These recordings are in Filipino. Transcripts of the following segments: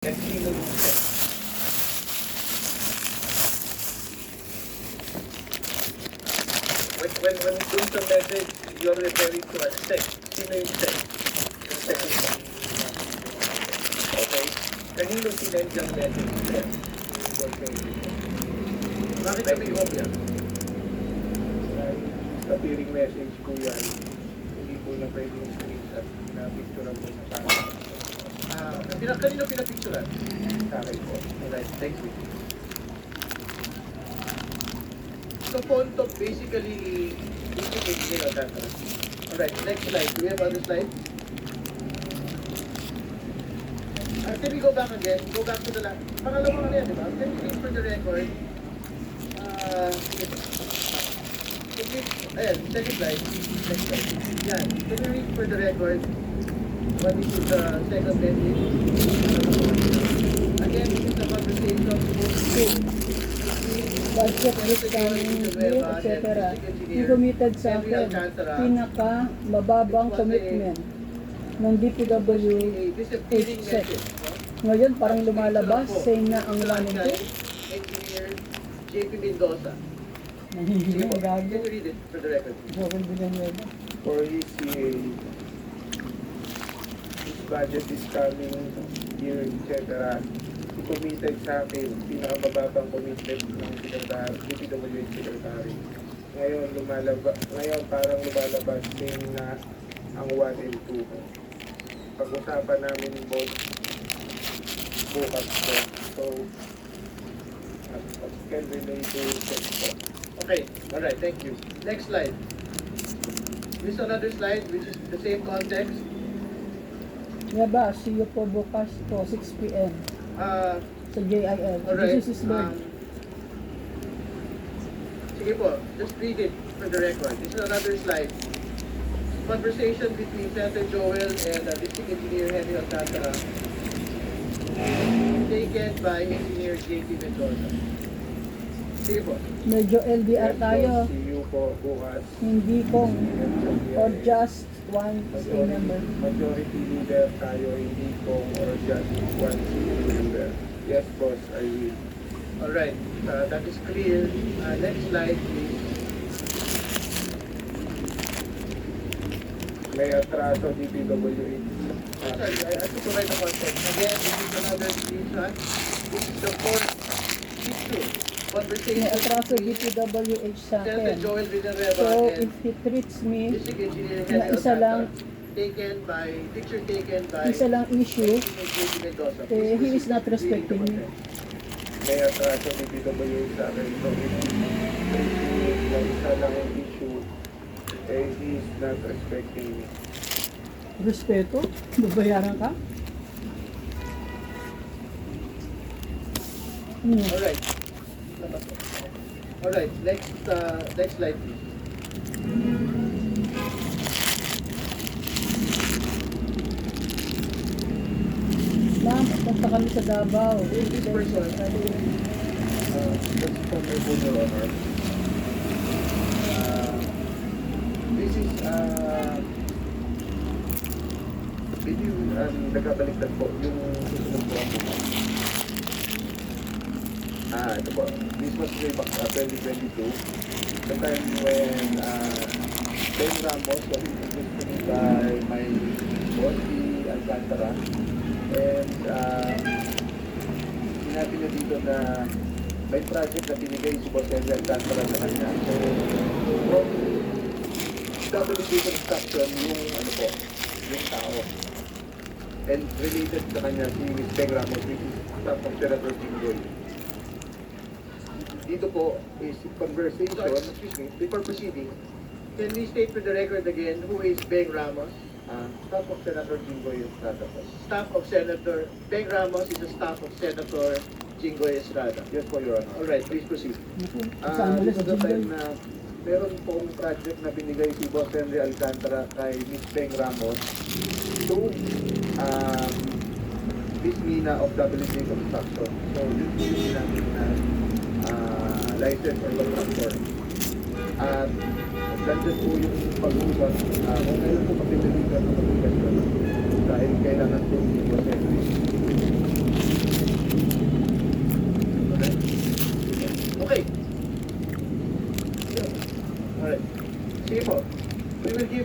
Nagsino din siya. When doon sa message, you're referring to a text. Sino yung text? Yung text mo. Okay? Kanino sinend yung message? Bakit sabi ko yan? Sa peering message ko yan, hindi ko na pwede yung screenshot na picture mo sa akin. Kanino pinapicturan? Sa akin po. Alright, thank you. So, Ponto basically indicates nila that. Alright, next slide. Do we have other slide? Can we go back again? Go back to the last. Pangalawang ano yan, di ba? Can we read for the record? Ayan, second slide. Next slide. Yan. Can we read for the record what is the second message? Again, this is the conversation budget is coming here, etc. He committed sa akin pinaka-mababang commitment ng DPWH. Ngayon parang lumalabas, saying na ang lamin ko. Engineer JP Mendoza. Nahihiya, gago. Can you read it for the record? Bukol Villanueva. For ECA, his budget is coming here, etc. He committed sa akin, pinakamababang commitment ng secretary, DPWH secretary. Ngayon parang lumalabas saying na ang 1 and 2. Pag-usapan namin both bukas po. So, can relate to check po. Okay, alright, thank you. Next slide. This is another slide which is the same context. Diba, see you po bukas po, 6 p.m. Sa JIL. Alright. This is his word. Sige po, just read it for the record. This is another slide. Conversation between Senator Joel and District Engineer Henry Alcantara, taken by Engineer JP Mendoza. Sige po. Medyo LDR tayo. See you po bukas. Hindi kong or just one stay member. Majority leader tayo, hindi kong or just one sitting member. Yes, boss, I will. Alright, that is clear. Next slide, please. May atraso DPWH. Sorry, I have to provide the context. Again, this is another screenshot. This is the fourth issue. Conversation May atraso between DPWH sa Senator akin. Joel Villanueva So, and if he treats me District Engineer na Henry isa lang, picture taken by isa lang issue, JP Mendoza. he is not respecting me. May atraso DPWH sa akin. So, if na isa lang ang issue, he is not respecting me. Respeto? Babayaran ka? Alright. Alright, next slide please. Ma'am, punta kami sa Davao. This person, That's for my full, Your Honor. this is Hindi nagkabaliktad po yung susunod po ang bukas. Ito po. This was way back 2022. The time when Ben Ramos was introduced to me by my boss, si Alcantara. And sinabi niya dito na may project na binigay si Boss Henry Alcantara sa kanya. So, from WP Construction, yung ano po, yung tao. And related sa kanya si Ms. Beng Ramos, which is staff of Senator Pinggoy. Dito po is conversation. excuse me, before proceeding, can we state for the record again who is Beng Ramos? Staff of Senator Pinggoy yung staff po. Staff of Senator Beng Ramos is the staff of Senator Jinggoy Estrada. Yes po, Your Honor. Alright, please proceed. Saan ulit Dito sa sa time Jimboy? na meron pong project na binigay si Boss Henry Alcantara kay Ms. Beng Ramos to Miss Mina of WP Construction. So, yun po yung ginamit na license or contractor. At nandyan po yung pag-uusap kung kailan po kapitaligan ng pag-uusap dahil kailangan po yung Boss Henry.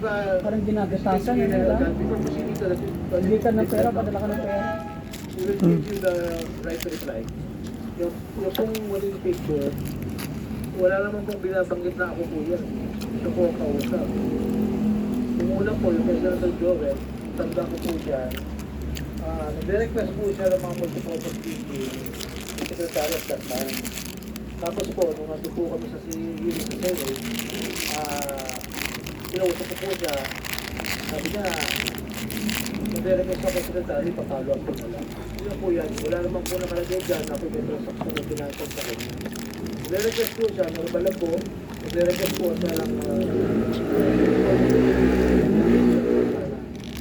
Parang ginagatasan, ano lang? before proceeding to the... Hindi ka ng pera, padala ka ng pera. We will give you the right to reply. Yung pong waling picture, wala naman pong binabanggit na ako po yan. Siya po ang kausap. Yung una po, yung kay Senator Joel, tanda ko po dyan, nag-request po siya ng mga multipurpose meeting, yung secretary at that time. Tapos po, nung nandun po kami sa hearing sa Senate, pinausap ko po siya, sabi niya, nag-request ako kay secretary, papalo up po na lang. Yun po yan, wala naman po nakalagay dyan, ako yung transaction na pinasok sa kanya. Nag-request po siya, normal lang po, nag-request po siya lang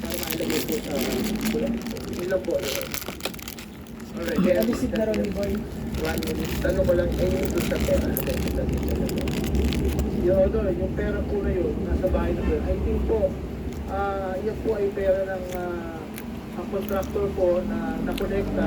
para mailagay po sa kulang. Yun lang po. Alright, kaya... Alisit na rin ni Boy. 1 minute. Tanong ko lang, doon sa pera. Yung pera po na yun, nasa bahay na po. I think po, yan po ay pera ng ang contractor po na nakolekta